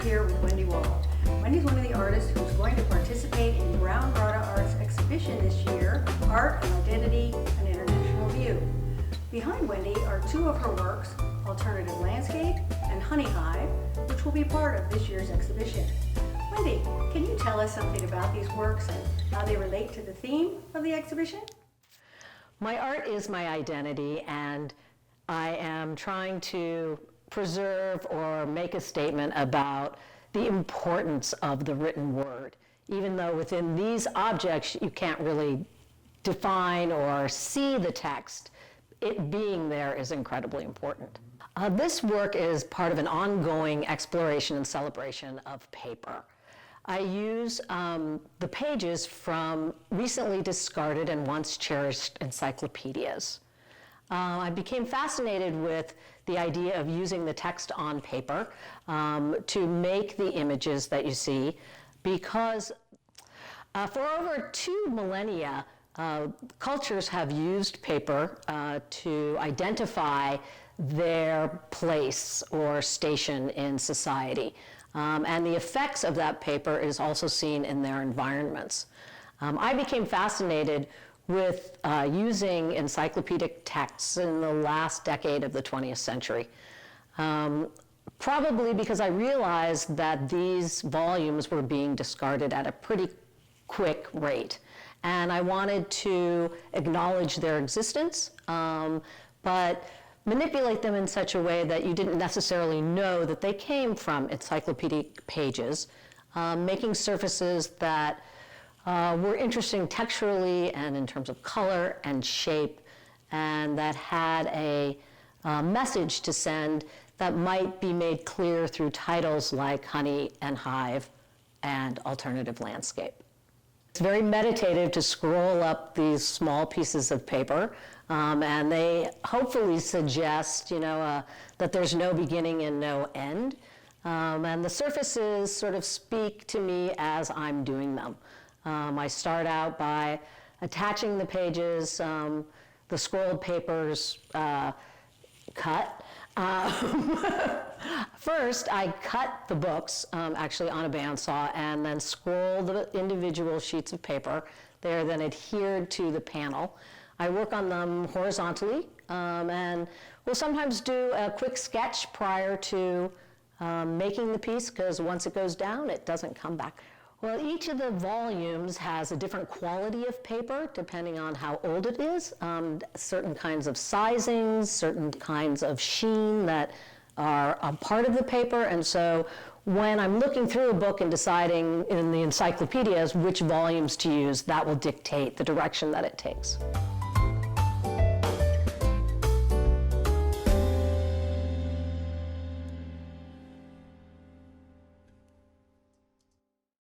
here with Wendy Wahl. Wendy's one of the artists who's going to participate in Browngrotta Art's exhibition this year, Art and Identity, an International View. Behind Wendy are two of her works, Alternative Landscape and Honey Hive, which will be part of this year's exhibition. Wendy, can you tell us something about these works and how they relate to the theme of the exhibition? My art is my identity, and I am trying to preserve or make a statement about the importance of the written word. Even though within these objects you can't really define or see the text, it being there is incredibly important. This work is part of an ongoing exploration and celebration of paper. I use the pages from recently discarded and once cherished encyclopedias. I became fascinated with the idea of using the text on paper to make the images that you see, because for over 2 millennia, cultures have used paper to identify their place or station in society. And the effects of that paper is also seen in their environments. I became fascinated with using encyclopedic texts in the last decade of the 20th century. Probably because I realized that these volumes were being discarded at a pretty quick rate. And I wanted to acknowledge their existence, but manipulate them in such a way that you didn't necessarily know that they came from encyclopedic pages, making surfaces that were interesting texturally and in terms of color and shape, and that had a message to send that might be made clear through titles like Honey and Hive and Alternative Landscape. It's very meditative to scroll up these small pieces of paper, and they hopefully suggest, that there's no beginning and no end. And the surfaces sort of speak to me as I'm doing them. I start out by attaching the pages, the scrolled papers cut. First, I cut the books actually on a bandsaw and then scroll the individual sheets of paper. They are then adhered to the panel. I work on them horizontally and will sometimes do a quick sketch prior to making the piece, because once it goes down, it doesn't come back. Well, each of the volumes has a different quality of paper depending on how old it is. Certain kinds of sizings, certain kinds of sheen that are a part of the paper. And so when I'm looking through a book and deciding in the encyclopedias which volumes to use, that will dictate the direction that it takes.